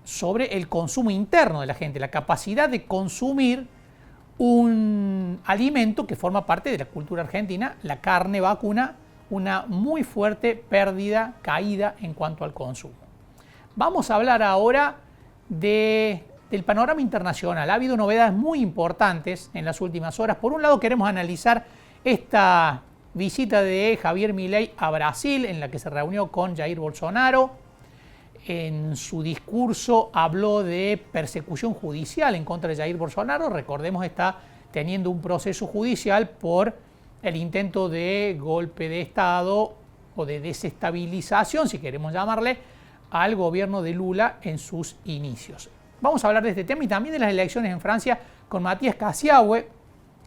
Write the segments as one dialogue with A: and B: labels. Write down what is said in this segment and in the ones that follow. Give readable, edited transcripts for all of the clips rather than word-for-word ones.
A: sobre el consumo interno de la gente, la capacidad de consumir un alimento que forma parte de la cultura argentina, la carne vacuna, una muy fuerte pérdida, caída en cuanto al consumo. Vamos a hablar ahora del panorama internacional. Ha habido novedades muy importantes en las últimas horas. Por un lado, queremos analizar esta visita de Javier Milei a Brasil, en la que se reunió con Jair Bolsonaro. En su discurso habló de persecución judicial en contra de Jair Bolsonaro. Recordemos, está teniendo un proceso judicial por el intento de golpe de Estado o de desestabilización, si queremos llamarle, al gobierno de Lula en sus inicios. Vamos a hablar de este tema y también de las elecciones en Francia con Matías Cassiaue,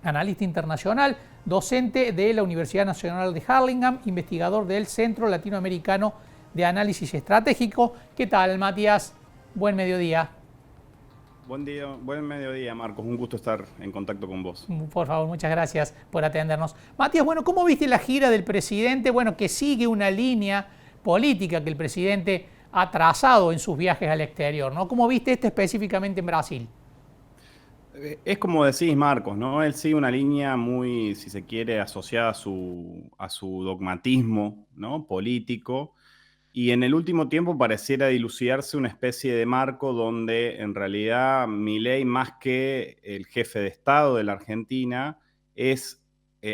A: analista internacional, docente de la Universidad Nacional de Hurlingham, investigador del Centro Latinoamericano de Análisis Estratégico. ¿Qué tal, Matías? Buen mediodía.
B: Buen día, buen mediodía, Marcos. Un gusto estar en contacto con vos.
A: Por favor, muchas gracias por atendernos. Matías, bueno, ¿cómo viste la gira del presidente? Bueno, que sigue una línea política que el presidente ha trazado en sus viajes al exterior, ¿no? ¿Cómo viste este específicamente en Brasil?
B: Es como decís, Marcos, ¿no? Él sigue una línea muy, si se quiere, asociada a su dogmatismo, ¿no? Político. Y en el último tiempo pareciera dilucidarse una especie de marco donde en realidad Milei, más que el jefe de Estado de la Argentina, es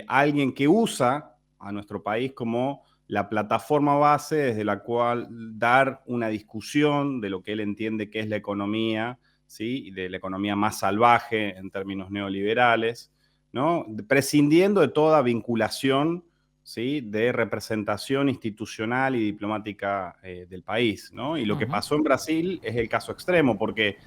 B: alguien que usa a nuestro país como la plataforma base desde la cual dar una discusión de lo que él entiende que es la economía, ¿sí? Y de la economía más salvaje en términos neoliberales, ¿no? Prescindiendo de toda vinculación, ¿sí? De representación institucional y diplomática del país, ¿no? Y lo que pasó en Brasil es el caso extremo, porque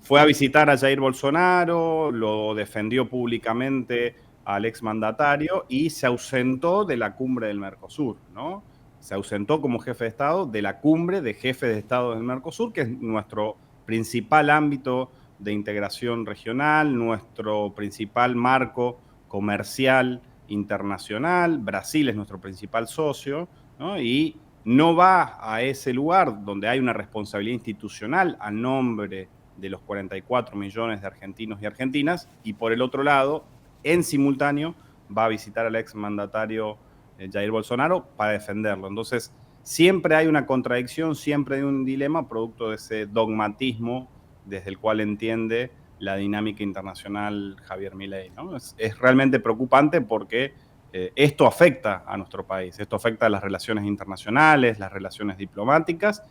B: fue a visitar a Jair Bolsonaro, lo defendió públicamente al exmandatario y se ausentó de la cumbre del Mercosur, ¿no? Se ausentó como jefe de Estado de la cumbre de jefes de Estado del Mercosur, que es nuestro principal ámbito de integración regional, nuestro principal marco comercial internacional. Brasil es nuestro principal socio, ¿no? Y no va a ese lugar donde hay una responsabilidad institucional a nombre de los 44 millones de argentinos y argentinas, y por el otro lado, en simultáneo, va a visitar al exmandatario Jair Bolsonaro para defenderlo. Entonces, siempre hay una contradicción, siempre hay un dilema producto de ese dogmatismo desde el cual entiende la dinámica internacional Javier Milei, ¿no? Es realmente preocupante porque esto afecta a nuestro país, esto afecta a las relaciones internacionales, las relaciones diplomáticas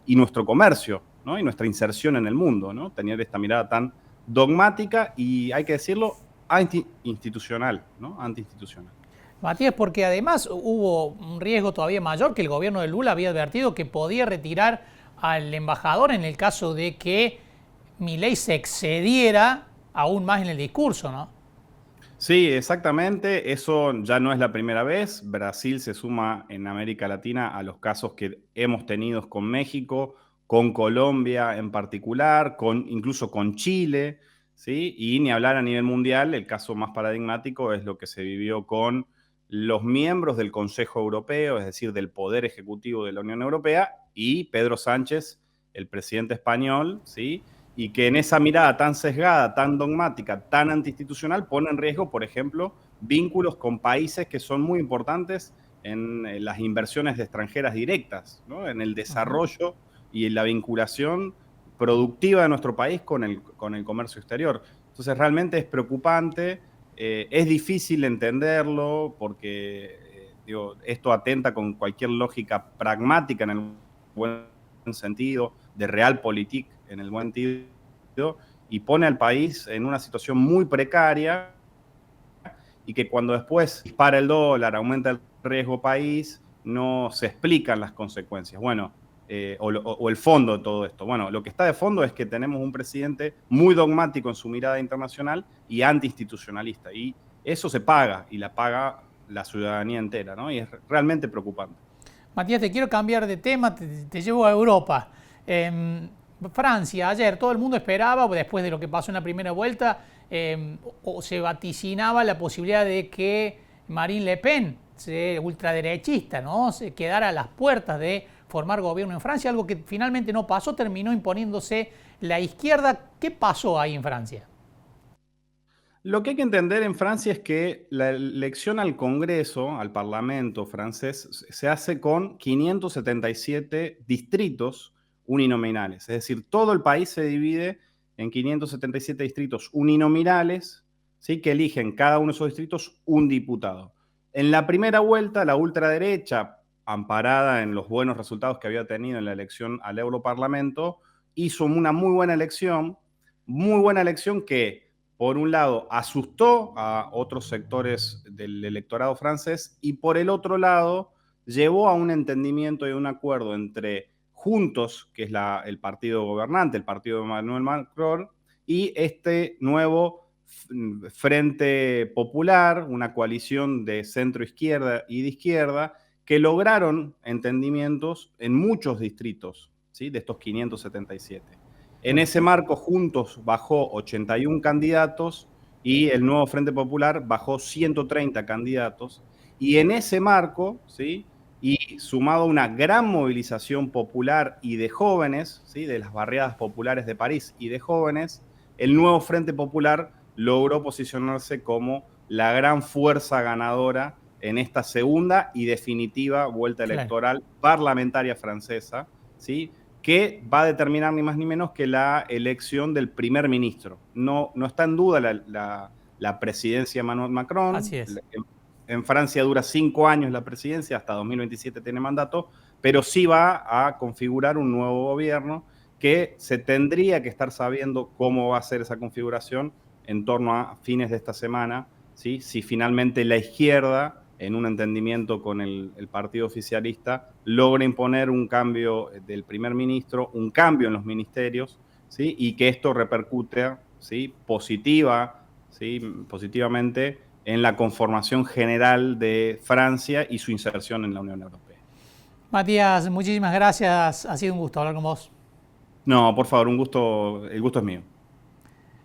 B: y nuestro comercio, ¿no? Y nuestra inserción en el mundo, ¿no? Tener esta mirada tan dogmática y, hay que decirlo, anti-institucional, ¿no? Anti-institucional.
A: Matías, porque además hubo un riesgo todavía mayor que el gobierno de Lula había advertido que podía retirar al embajador en el caso de que Milei se excediera aún más en el discurso, ¿no?
B: Sí, exactamente. Eso ya no es la primera vez. Brasil se suma en América Latina a los casos que hemos tenido con México, con Colombia en particular, incluso con Chile, ¿sí? Y ni hablar a nivel mundial, el caso más paradigmático es lo que se vivió con los miembros del Consejo Europeo, es decir, del Poder Ejecutivo de la Unión Europea, y Pedro Sánchez, el presidente español, ¿sí? Y que en esa mirada tan sesgada, tan dogmática, tan antiinstitucional, pone en riesgo, por ejemplo, vínculos con países que son muy importantes en las inversiones extranjeras directas, ¿no? En el desarrollo y en la vinculación productiva de nuestro país con el comercio exterior. Entonces, realmente es preocupante, es difícil entenderlo porque digo, esto atenta con cualquier lógica pragmática en el buen sentido, de realpolitik en el buen sentido, y pone al país en una situación muy precaria y que cuando después dispara el dólar, aumenta el riesgo país, no se explican las consecuencias. Bueno, o el fondo de todo esto. Bueno, lo que está de fondo es que tenemos un presidente muy dogmático en su mirada internacional y antiinstitucionalista. Y eso se paga, y la paga la ciudadanía entera, ¿no? Y es realmente preocupante.
A: Matías, te quiero cambiar de tema, te llevo a Europa. Francia, ayer todo el mundo esperaba, después de lo que pasó en la primera vuelta, o se vaticinaba la posibilidad de que Marine Le Pen, ultraderechista, ¿no?, se quedara a las puertas de formar gobierno en Francia, algo que finalmente no pasó, terminó imponiéndose la izquierda. ¿Qué pasó ahí en Francia?
B: Lo que hay que entender en Francia es que la elección al Congreso, al Parlamento francés, se hace con 577 distritos uninominales. Es decir, todo el país se divide en 577 distritos uninominales, ¿sí? Que eligen cada uno de esos distritos un diputado. En la primera vuelta, la ultraderecha, amparada en los buenos resultados que había tenido en la elección al Europarlamento, hizo una muy buena elección que por un lado, asustó a otros sectores del electorado francés y por el otro lado, llevó a un entendimiento y un acuerdo entre Juntos, que es el partido gobernante, el partido de Emmanuel Macron, y este nuevo Frente Popular, una coalición de centro-izquierda y de izquierda, que lograron entendimientos en muchos distritos, ¿sí? De estos 577. En ese marco, Juntos bajó 81 candidatos y el nuevo Frente Popular bajó 130 candidatos. Y en ese marco, ¿sí? Y sumado a una gran movilización popular y de jóvenes, ¿sí? De las barriadas populares de París y de jóvenes, el nuevo Frente Popular logró posicionarse como la gran fuerza ganadora en esta segunda y definitiva vuelta electoral parlamentaria francesa, ¿sí? Que va a determinar ni más ni menos que la elección del primer ministro. No está en duda la presidencia de Emmanuel Macron.
A: Así es.
B: En Francia dura 5 años la presidencia, hasta 2027 tiene mandato, pero sí va a configurar un nuevo gobierno que se tendría que estar sabiendo cómo va a ser esa configuración en torno a fines de esta semana, ¿sí? Si finalmente la izquierda, en un entendimiento con el partido oficialista, logra imponer un cambio del primer ministro, un cambio en los ministerios, ¿sí? Y que esto repercute, ¿sí? Positivamente en la conformación general de Francia y su inserción en la Unión Europea.
A: Matías, muchísimas gracias. Ha sido un gusto hablar con vos.
B: No, por favor, el gusto es mío.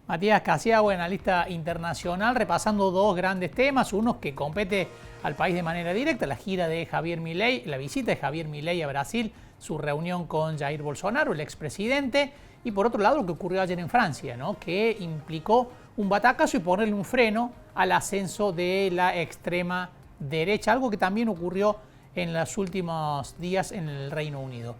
A: Matías Casiagüe, analista internacional, repasando dos grandes temas. Uno que compete al país de manera directa, la gira de Javier Milei, la visita de Javier Milei a Brasil, su reunión con Jair Bolsonaro, el expresidente. Y por otro lado, lo que ocurrió ayer en Francia, ¿no? Que implicó un batacazo y ponerle un freno al ascenso de la extrema derecha, algo que también ocurrió en los últimos días en el Reino Unido.